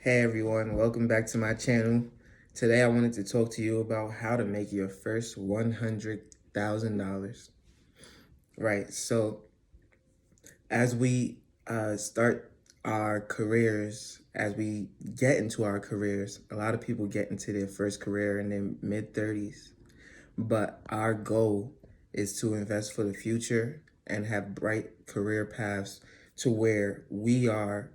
Hey everyone, welcome back to my channel. Today I wanted to talk to you about how to make your first $100,000. Right, so as we start our careers, as we get into our careers, a lot of people get into their first career in their mid-30s. But our goal is to invest for the future and have bright career paths to where we are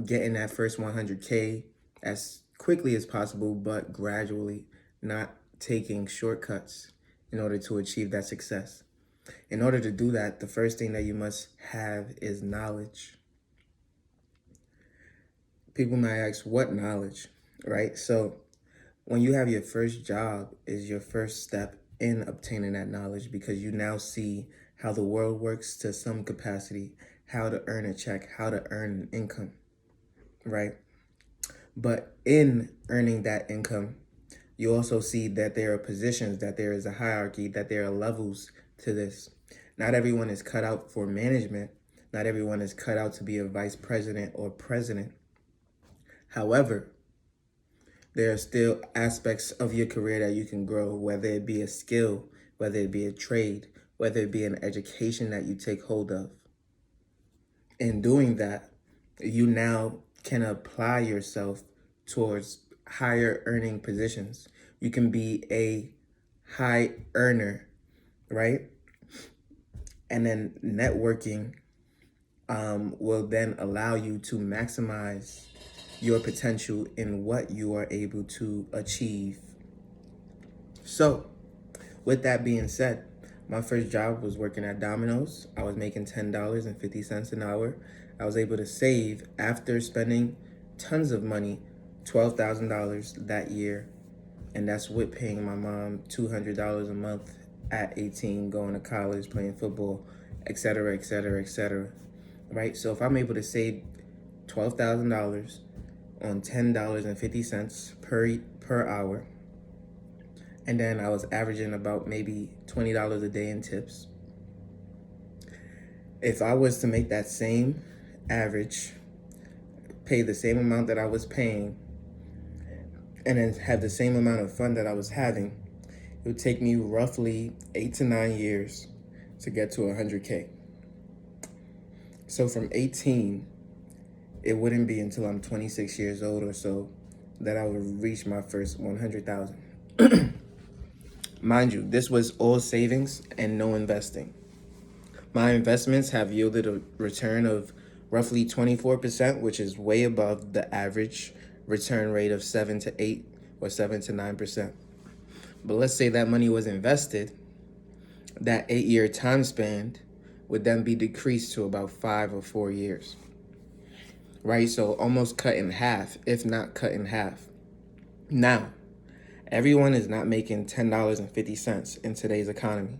getting that first 100K as quickly as possible, but gradually, not taking shortcuts in order to achieve that success. In order to do that, the first thing that you must have is knowledge. People might ask, what knowledge, right? So when you have your first job is your first step in obtaining that knowledge, because you now see how the world works to some capacity, how to earn a check, how to earn an income, right? But in earning that income, you also see that there are positions, that there is a hierarchy, that there are levels to this. Not everyone is cut out for management. Not everyone is cut out to be a vice president or president. However, there are still aspects of your career that you can grow, whether it be a skill, whether it be a trade, whether it be an education that you take hold of. In doing that, you now can apply yourself towards higher earning positions. You can be a high earner, right? And then networking will then allow you to maximize your potential in what you are able to achieve. So, with that being said, my first job was working at Domino's. I was making $10.50 an hour. I was able to save, after spending tons of money, $12,000 that year. And that's with paying my mom $200 a month at 18, going to college, playing football, etc., etc., etc. Right? So if I'm able to save $12,000 on $10.50 per hour, and then I was averaging about maybe $20 a day in tips. If I was to make that same average, pay the same amount that I was paying, and then have the same amount of fun that I was having, it would take me roughly 8 to 9 years to get to 100K. So from 18, it wouldn't be until I'm 26 years old or so that I would reach my first 100,000. Mind you, this was all savings and no investing. My investments have yielded a return of roughly 24%, which is way above the average return rate of 7 to 8 or 7 to 9%. But let's say that money was invested, that 8-year time span would then be decreased to about 5 or 4 years, right? So almost cut in half, if not cut in half. Now, everyone is not making $10.50 in today's economy.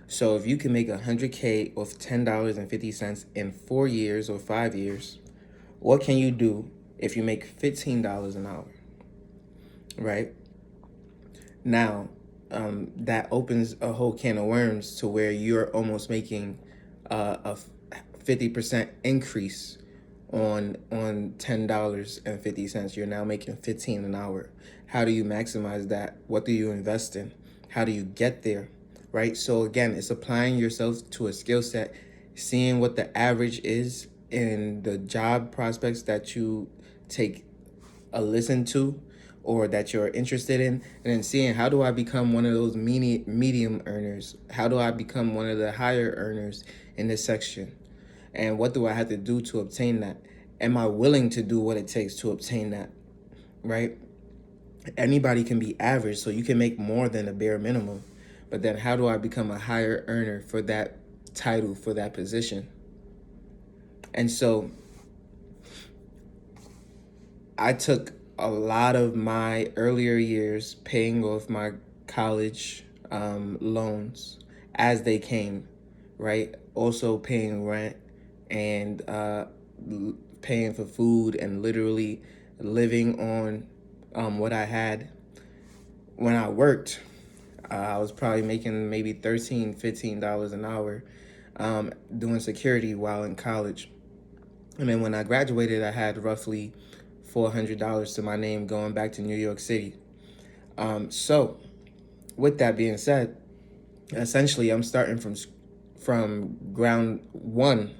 So if you can make 100K with $10.50 in 4 years or 5 years, what can you do if you make $15 an hour, right? Now, that opens a whole can of worms to where you're almost making a 50% increase on $10.50. You're now making 15 an hour. How do you maximize that? What do you invest in? How do you get there? Right? So again, it's applying yourself to a skill set, seeing what the average is in the job prospects that you take a listen to or that you're interested in, and then seeing, how do I become one of those medium earners? How do I become one of the higher earners in this section? And what do I have to do to obtain that? Am I willing to do what it takes to obtain that, right? Anybody can be average, so you can make more than a bare minimum. But then how do I become a higher earner for that title, for that position? And so I took a lot of my earlier years paying off my college loans as they came, right? Also paying rent and paying for food and literally living on what I had. When I worked, I was probably making maybe $13, $15 an hour doing security while in college. And then when I graduated, I had roughly $400 to my name going back to New York City. So with that being said, essentially I'm starting from ground one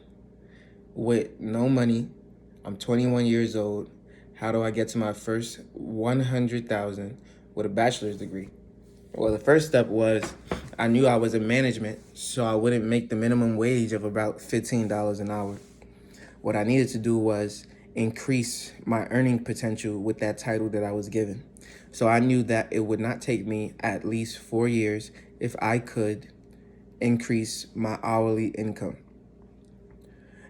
with no money. I'm 21 years old. How do I get to my first 100,000 with a bachelor's degree? Well, the first step was I knew I was in management, so I wouldn't make the minimum wage of about $15 an hour. What I needed to do was increase my earning potential with that title that I was given. So I knew that it would not take me at least 4 years if I could increase my hourly income.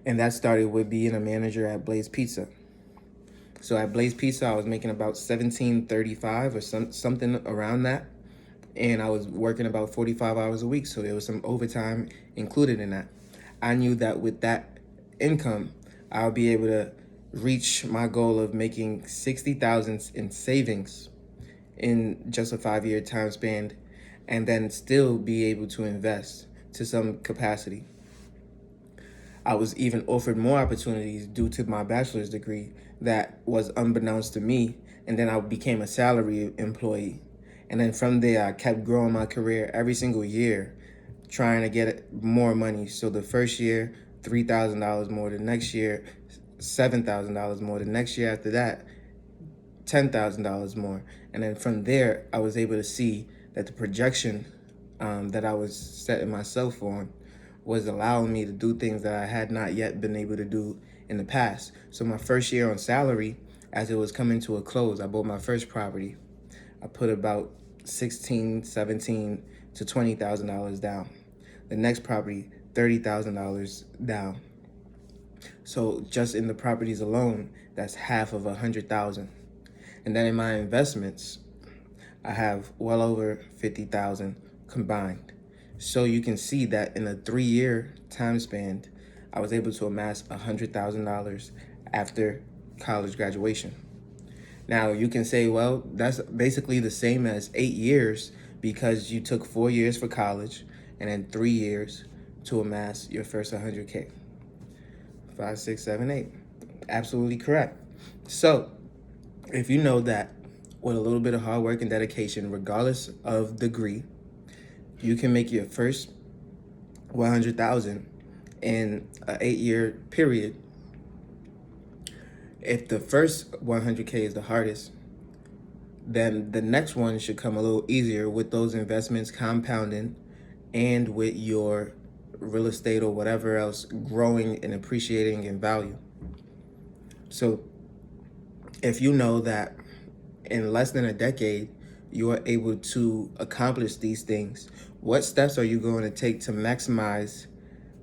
And that started with being a manager at Blaze Pizza. So at Blaze Pizza, I was making about $17.35 or something around that. And I was working about 45 hours a week, so there was some overtime included in that. I knew that with that income, I'll be able to reach my goal of making 60,000 in savings in just a 5-year time span, and then still be able to invest to some capacity. I was even offered more opportunities due to my bachelor's degree that was unbeknownst to me, and then I became a salary employee. And then from there, I kept growing my career every single year, trying to get more money. So the first year, $3,000 more. The next year, $7,000 more. The next year after that, $10,000 more. And then from there, I was able to see that the projection that I was setting myself on was allowing me to do things that I had not yet been able to do in the past. So my first year on salary, as it was coming to a close, I bought my first property. I put about $16,000, $17,000 to $20,000 down. The next property, $30,000 down. So just in the properties alone, that's half of 100,000. And then in my investments, I have well over 50,000 combined. So you can see that in a 3-year time span, I was able to amass $100,000 after college graduation. Now you can say, well, that's basically the same as 8 years because you took 4 years for college and then 3 years to amass your first 100K. 5, 6, 7, 8. Absolutely correct. So if you know that with a little bit of hard work and dedication, regardless of degree, you can make your first 100,000 in an 8-year period. If the first 100K is the hardest, then the next one should come a little easier with those investments compounding and with your real estate or whatever else growing and appreciating in value. So if you know that in less than a decade, you are able to accomplish these things, what steps are you going to take to maximize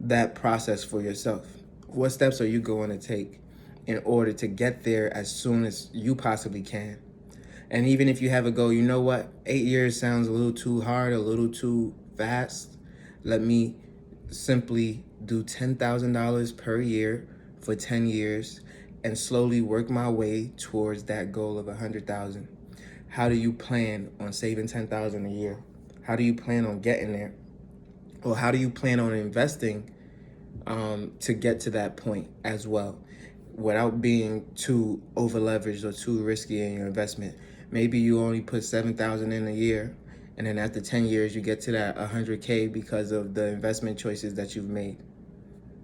that process for yourself? What steps are you going to take in order to get there as soon as you possibly can? And even if you have a goal, you know what? 8 years sounds a little too hard, a little too fast. Let me simply do $10,000 per year for 10 years and slowly work my way towards that goal of 100,000. How do you plan on saving 10,000 a year? How do you plan on getting there? Or how do you plan on investing to get to that point as well, without being too over leveraged or too risky in your investment? Maybe you only put 7,000 in a year, and then after 10 years, you get to that 100K because of the investment choices that you've made,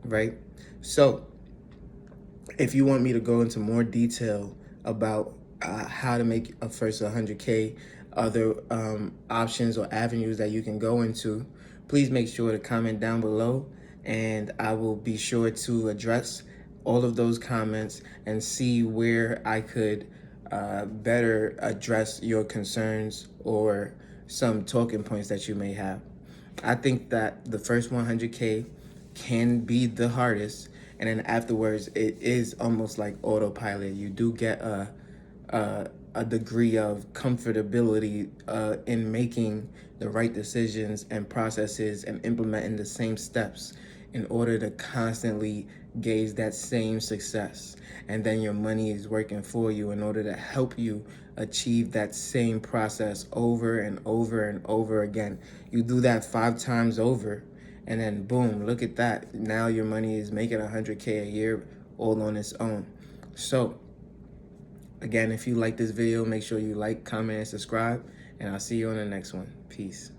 right? So if you want me to go into more detail about how to make a first 100K, other options or avenues that you can go into, please make sure to comment down below, and I will be sure to address all of those comments and see where I could better address your concerns or some talking points that you may have. I think that the first 100K can be the hardest, and then afterwards it is almost like autopilot. You do get a degree of comfortability in making the right decisions and processes and implementing the same steps in order to constantly gauge that same success. And then your money is working for you in order to help you achieve that same process over and over and over again. You do that 5 times over, and then boom, look at that. Now your money is making 100K a year all on its own. So Again, if you like this video, make sure you like, comment, and subscribe, and I'll see you on the next one. Peace.